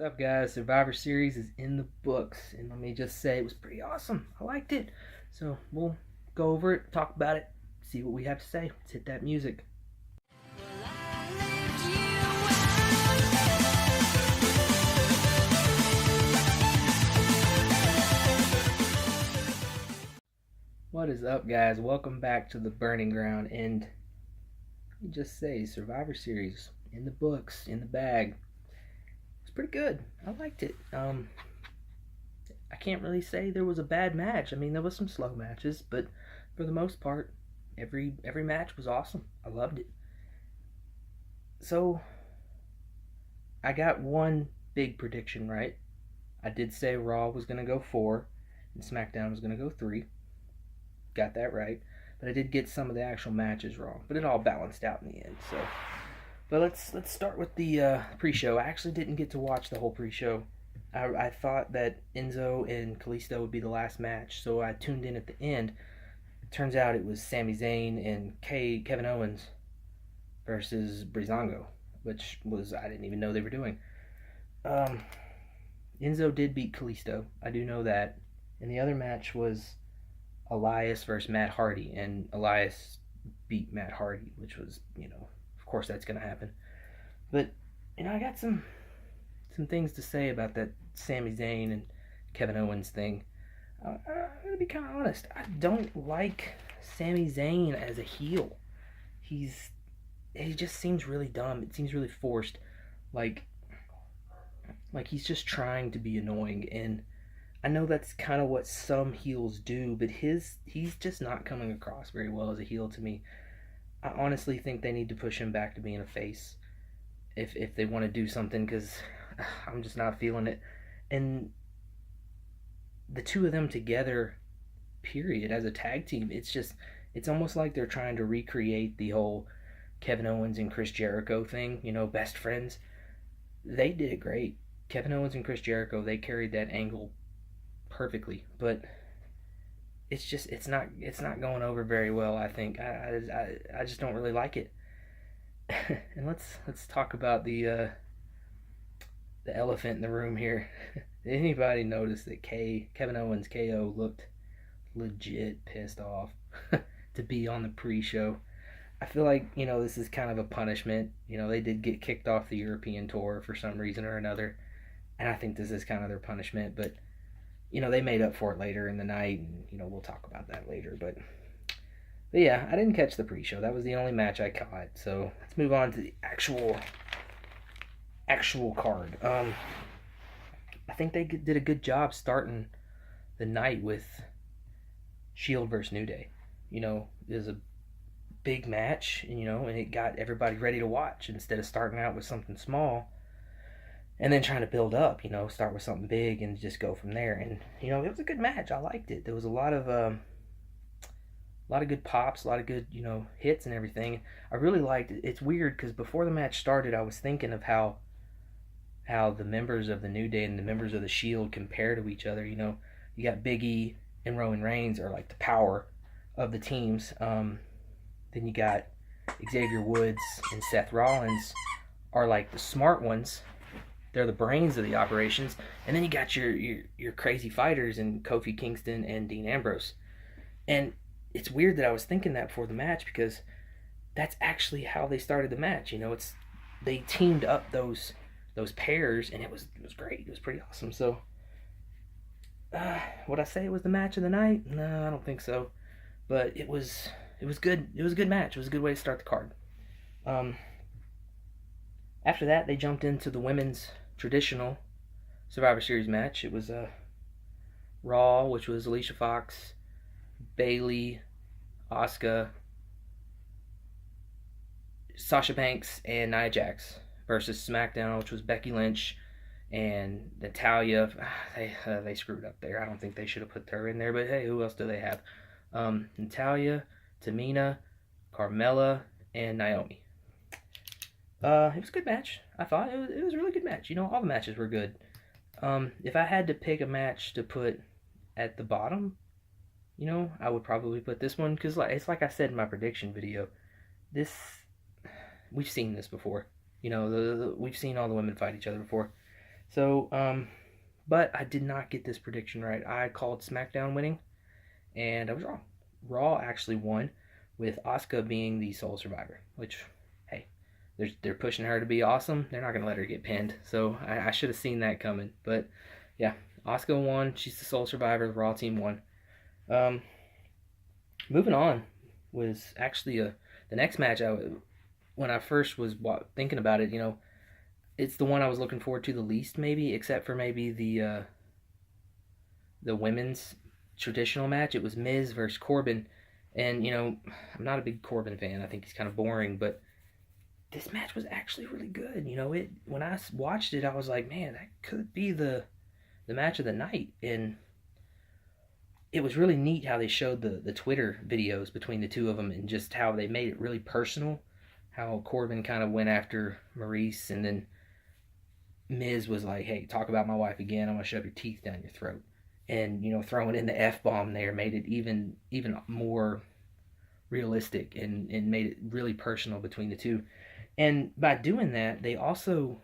What's up, guys? Survivor Series is in the books, and let me just say it was pretty awesome. I liked it. So we'll go over it, talk about it, see what we have to say. Let's hit that music. What is up, guys? Welcome back to the Burning Ground, and let me just say Survivor Series in the books, in the bag. Pretty good. I liked it. I can't really say there was a bad match. I mean, there was some slow matches, but for the most part, every match was awesome. I loved it. So I got one big prediction right. I did say Raw was going to go 4 and SmackDown was going to go 3. Got that right. But I did get some of the actual matches wrong. But it all balanced out in the end. So, but let's start with the pre-show. I actually didn't get to watch the whole pre-show. I thought that Enzo and Kalisto would be the last match, so I tuned in at the end. Turns out it was Sami Zayn and Kevin Owens versus Breezango, which was I didn't even know they were doing. Enzo did beat Kalisto. I do know that. And the other match was Elias versus Matt Hardy, and Elias beat Matt Hardy, which was, of course that's going to happen. But, I got some things to say about that Sami Zayn and Kevin Owens thing. I'm going to be kind of honest. I don't like Sami Zayn as a heel. He just seems really dumb. It seems really forced. Like he's just trying to be annoying, and I know that's kind of what some heels do, but he's just not coming across very well as a heel to me. I honestly think they need to push him back to being a face if they want to do something, because I'm just not feeling it. And the two of them together, period, as a tag team, it's almost like they're trying to recreate the whole Kevin Owens and Chris Jericho thing, best friends. They did it great. Kevin Owens and Chris Jericho, they carried that angle perfectly, but it's not going over very well. I think I just don't really like it. And let's talk about the elephant in the room here. Did anybody notice that Kevin Owens KO looked legit pissed off to be on the pre-show? I feel like this is kind of a punishment. They did get kicked off the European tour for some reason or another, and I think this is kind of their punishment, but they made up for it later in the night, and, we'll talk about that later. But yeah, I didn't catch the pre-show. That was the only match I caught. So let's move on to the actual card. I think they did a good job starting the night with Shield versus New Day. It was a big match, and it got everybody ready to watch instead of starting out with something small and then trying to build up, start with something big and just go from there. And, it was a good match. I liked it. There was a lot of good pops, a lot of good, hits and everything. I really liked it. It's weird because before the match started, I was thinking of how the members of the New Day and the members of the Shield compare to each other. You got Big E and Roman Reigns are like the power of the teams. Then you got Xavier Woods and Seth Rollins are like the smart ones. They're the brains of the operations. And then you got your crazy fighters in Kofi Kingston and Dean Ambrose. And it's weird that I was thinking that before the match, because that's actually how they started the match. They teamed up those pairs, and it was great. It was pretty awesome. So, would I say it was the match of the night? No, I don't think so. But it was good. It was a good match. It was a good way to start the card. After that, they jumped into the women's traditional Survivor Series match. It was Raw, which was Alicia Fox, Bayley, Asuka, Sasha Banks, and Nia Jax versus SmackDown, which was Becky Lynch and Natalya. They screwed up there. I don't think they should have put her in there, but hey, who else do they have? Natalya, Tamina, Carmella, and Naomi. It was a good match. I thought it was a really good match. All the matches were good. If I had to pick a match to put at the bottom, I would probably put this one, because it's like I said in my prediction video. We've seen this before. We've seen all the women fight each other before. So, but I did not get this prediction right. I called SmackDown winning, and I was wrong. Raw actually won, with Asuka being the sole survivor, which, hey, they're pushing her to be awesome. They're not going to let her get pinned. So I should have seen that coming. But yeah, Asuka won. She's the sole survivor. The Raw team won. Moving on was actually the next match. When I first was thinking about it, it's the one I was looking forward to the least, maybe, except for maybe the women's traditional match. It was Miz versus Corbin, and I'm not a big Corbin fan. I think he's kind of boring, but this match was actually really good. When I watched it, I was like, man, that could be the match of the night. And it was really neat how they showed the Twitter videos between the two of them, and just how they made it really personal. How Corbin kind of went after Maurice, and then Miz was like, hey, talk about my wife again, I'm going to shove your teeth down your throat. And, throwing in the F-bomb there made it even more realistic, and made it really personal between the two. And by doing that, they also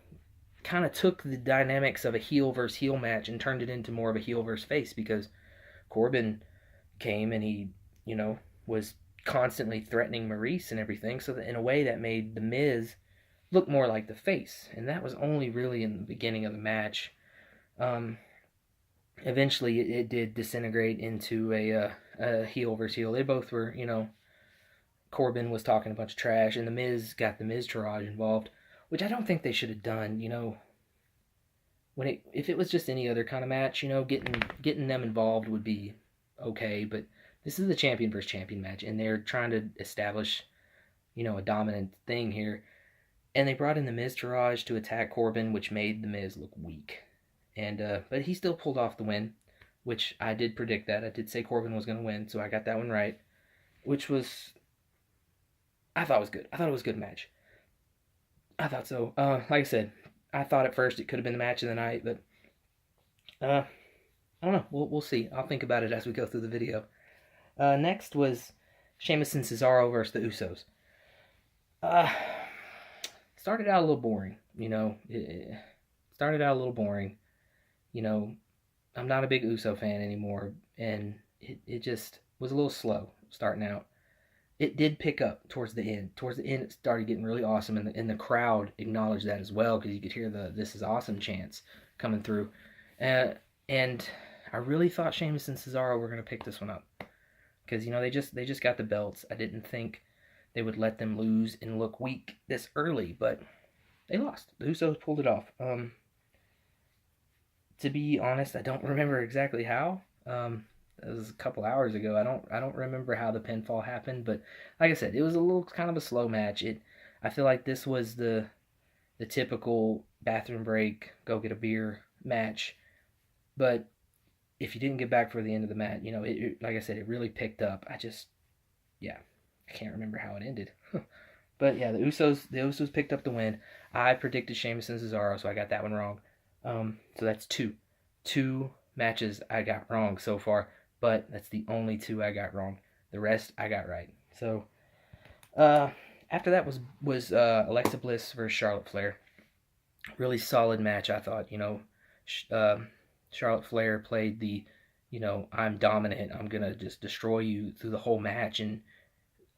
kind of took the dynamics of a heel versus heel match and turned it into more of a heel versus face, because Corbin came and he, was constantly threatening Maurice and everything. So that in a way that made The Miz look more like the face. And that was only really in the beginning of the match. Eventually it did disintegrate into a heel versus heel. They both were, Corbin was talking a bunch of trash, and The Miz got the Miztourage involved, which I don't think they should have done. If it was just any other kind of match, getting them involved would be okay. But this is the champion versus champion match, and they're trying to establish, a dominant thing here. And they brought in the Miztourage to attack Corbin, which made the Miz look weak. And but he still pulled off the win, which I did predict that. I did say Corbin was going to win, so I got that one right, which was, I thought was good. I thought it was a good match. I thought so. Like I said, I thought at first it could have been the match of the night, but I don't know. We'll see. I'll think about it as we go through the video. Next was Sheamus and Cesaro versus the Usos. Started out a little boring. It started out a little boring. I'm not a big Uso fan anymore, and it just was a little slow starting out. It did pick up towards the end. Towards the end, it started getting really awesome, and the crowd acknowledged that as well, because you could hear the "This is awesome" chants coming through. And I really thought Sheamus and Cesaro were going to pick this one up, because they just got the belts. I didn't think they would let them lose and look weak this early, but they lost. The Usos pulled it off. To be honest, I don't remember exactly how. It was a couple hours ago. I don't remember how the pinfall happened, but like I said, it was a little kind of a slow match. I feel like this was the typical bathroom break, go get a beer match. But if you didn't get back for the end of the match, like I said, it really picked up. I can't remember how it ended. But yeah, the Usos picked up the win. I predicted Sheamus and Cesaro, so I got that one wrong. So that's two matches I got wrong so far, but that's the only two I got wrong. The rest I got right. So after that was Alexa Bliss versus Charlotte Flair. Really solid match, I thought. Charlotte Flair played the, I'm dominant, I'm gonna just destroy you through the whole match, and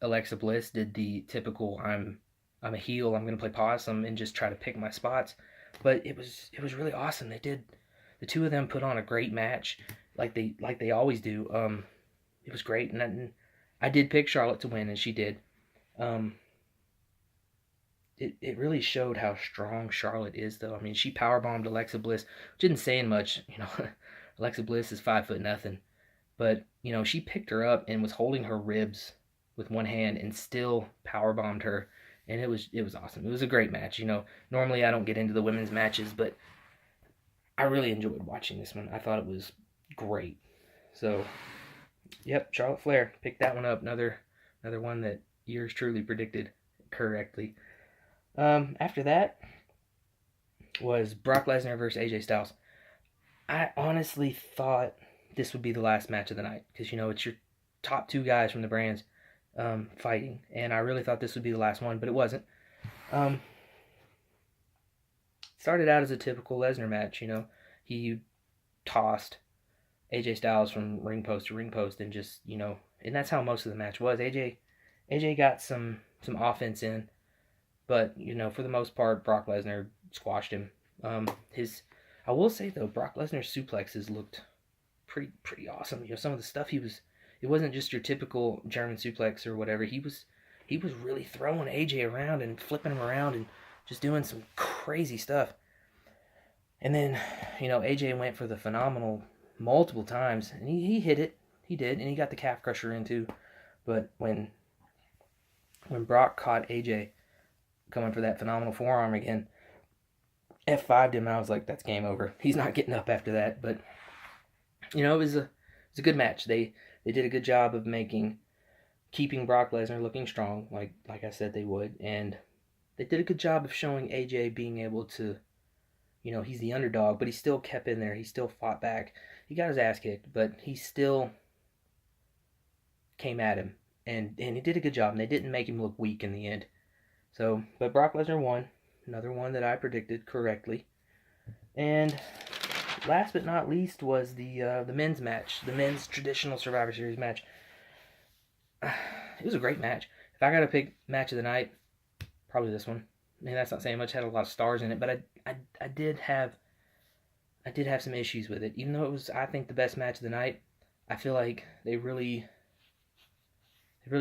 Alexa Bliss did the typical I'm a heel, I'm gonna play possum and just try to pick my spots. But it was really awesome. The two of them put on a great match, like they always do. It was great, and I did pick Charlotte to win, and she did. It really showed how strong Charlotte is, though. I mean, she powerbombed Alexa Bliss, which isn't saying much. Alexa Bliss is 5'0", but she picked her up and was holding her ribs with one hand and still powerbombed her. And it was awesome. It was a great match. Normally I don't get into the women's matches, but I really enjoyed watching this one. I thought it was great. So, yep, Charlotte Flair picked that one up. Another one that yours truly predicted correctly. After that was Brock Lesnar versus AJ Styles. I honestly thought this would be the last match of the night, because it's your top two guys from the brands fighting, and I really thought this would be the last one, but it wasn't. started out as a typical Lesnar match. He tossed AJ Styles from ring post to ring post, and just and that's how most of the match was. AJ got some offense in, but for the most part, Brock Lesnar squashed him. I will say though, Brock Lesnar's suplexes looked pretty awesome. Some of the stuff it wasn't just your typical German suplex or whatever. He was really throwing AJ around and flipping him around and just doing some crazy stuff. And then, AJ went for the phenomenal multiple times, and he hit it. He did, and he got the calf crusher in too. But when Brock caught AJ coming for that phenomenal forearm again, F5'd him, and I was like, that's game over. He's not getting up after that. But it was a good match. They did a good job of keeping Brock Lesnar looking strong, like I said they would, and they did a good job of showing AJ being able to, he's the underdog, but he still kept in there. He still fought back. He got his ass kicked, but he still came at him, and he did a good job, and they didn't make him look weak in the end. So, but Brock Lesnar won, another one that I predicted correctly. And last but not least was the men's match, the men's traditional Survivor Series match. It was a great match. If I got to pick match of the night, probably this one. And that's not saying much. It had a lot of stars in it, but I did have some issues with it. Even though it was, I think, the best match of the night, I feel like they really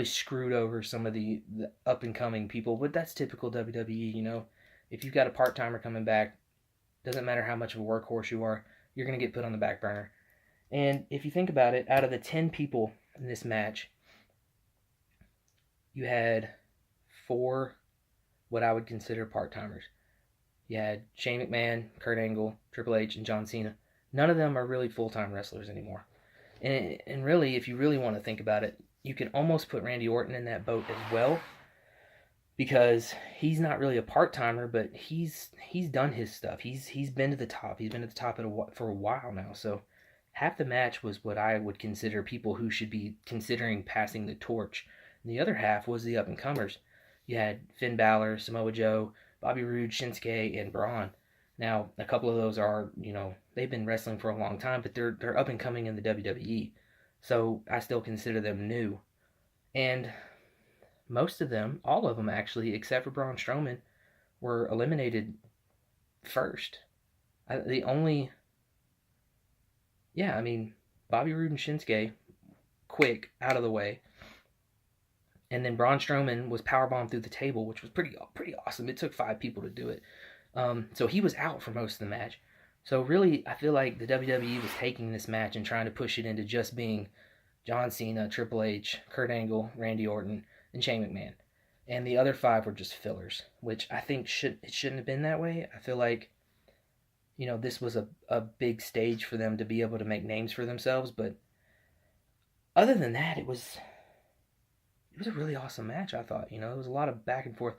screwed over some of the up and coming people. But that's typical WWE. If you've got a part timer coming back, doesn't matter how much of a workhorse you are, you're gonna get put on the back burner. And if you think about it, out of the 10 people in this match, you had 4 what I would consider part-timers. You had Shane McMahon, Kurt Angle, Triple H, and John Cena. None of them are really full-time wrestlers anymore. And really, if you really want to think about it, you can almost put Randy Orton in that boat as well, because he's not really a part-timer, but he's done his stuff. He's been to the top. He's been at the top for a while now. So half the match was what I would consider people who should be considering passing the torch. And the other half was the up-and-comers. You had Finn Balor, Samoa Joe, Bobby Roode, Shinsuke, and Braun. Now, a couple of those are, they've been wrestling for a long time, but they're up and coming in the WWE. So I still consider them new. And most of them, all of them actually, except for Braun Strowman, were eliminated first. Bobby Roode and Shinsuke, quick, out of the way. And then Braun Strowman was powerbombed through the table, which was pretty awesome. It took 5 people to do it. So he was out for most of the match. So really, I feel like the WWE was taking this match and trying to push it into just being John Cena, Triple H, Kurt Angle, Randy Orton, and Shane McMahon. And the other 5 were just fillers, which I think it shouldn't have been that way. I feel like, this was a big stage for them to be able to make names for themselves. But other than that, it was a really awesome match, I thought. There was a lot of back and forth.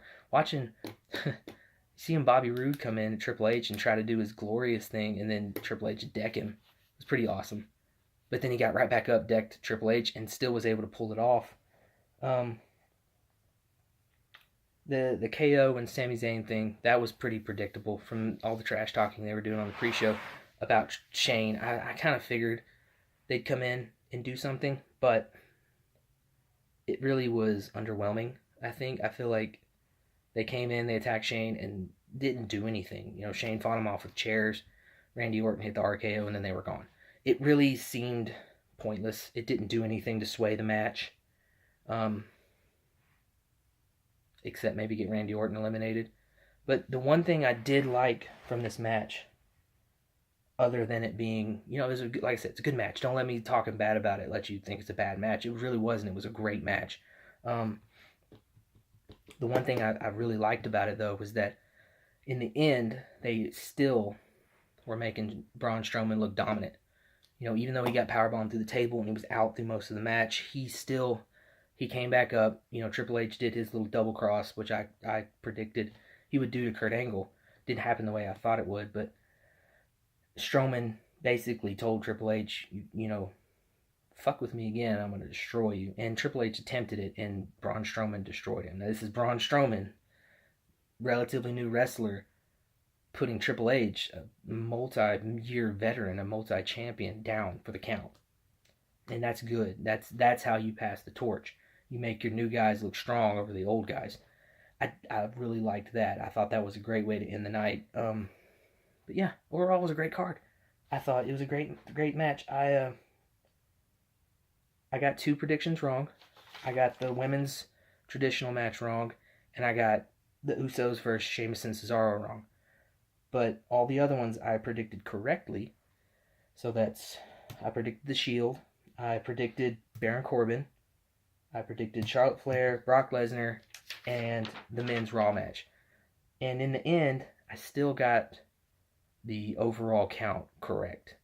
Seeing Bobby Roode come in at Triple H and try to do his glorious thing, and then Triple H deck him, was pretty awesome. But then he got right back up, decked Triple H, and still was able to pull it off. The KO and Sami Zayn thing, that was pretty predictable from all the trash talking they were doing on the pre-show about Shane. I kind of figured they'd come in and do something, but it really was underwhelming, I think. I feel like they came in, they attacked Shane, and didn't do anything. Shane fought him off with chairs. Randy Orton hit the RKO, and then they were gone. It really seemed pointless. It didn't do anything to sway the match. Except maybe get Randy Orton eliminated. But the one thing I did like from this match, other than it being, it was like I said, it's a good match. Don't let me talking bad about it, let you think it's a bad match. It really wasn't. It was a great match. The one thing I really liked about it, though, was that in the end, they still were making Braun Strowman look dominant. Even though he got powerbombed through the table and he was out through most of the match, he came back up. Triple H did his little double cross, which I predicted he would do to Kurt Angle. Didn't happen the way I thought it would, but Strowman basically told Triple H, fuck with me again, I'm going to destroy you. And Triple H attempted it, and Braun Strowman destroyed him. Now, this is Braun Strowman, relatively new wrestler, putting Triple H, a multi-year veteran, a multi-champion, down for the count. And that's good. That's how you pass the torch. You make your new guys look strong over the old guys. I really liked that. I thought that was a great way to end the night. But yeah, overall it was a great card. I thought it was a great match. I got 2 predictions wrong. I got the women's traditional match wrong, and I got the Usos versus Sheamus and Cesaro wrong. But all the other ones I predicted correctly. So I predicted the Shield. I predicted Baron Corbin. I predicted Charlotte Flair, Brock Lesnar, and the men's Raw match. And in the end, I still got the overall count correct.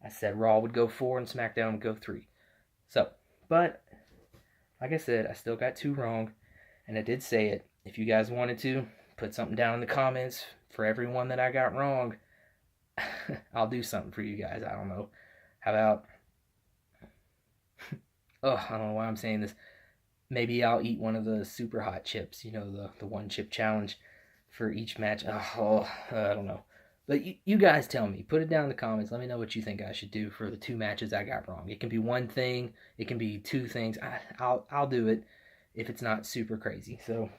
I said Raw would go 4 and SmackDown would go 3. So, but like I said, I still got 2 wrong, and I did say it. If you guys wanted to, put something down in the comments for everyone that I got wrong. I'll do something for you guys. I don't know. How about, I don't know why I'm saying this. Maybe I'll eat one of the super hot chips, the 1 chip challenge for each match. I don't know. But you guys tell me. Put it down in the comments. Let me know what you think I should do for the 2 matches I got wrong. It can be 1 thing. It can be 2 things. I'll do it if it's not super crazy. So,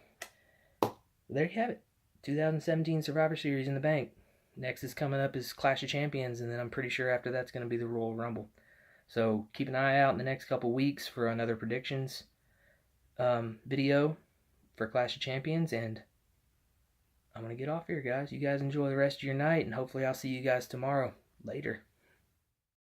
there you have it. 2017 Survivor Series in the bank. Next is coming up is Clash of Champions, and then I'm pretty sure after that's going to be the Royal Rumble. So, keep an eye out in the next couple weeks for another predictions video for Clash of Champions, and I'm going to get off here, guys. You guys enjoy the rest of your night, and hopefully I'll see you guys tomorrow. Later.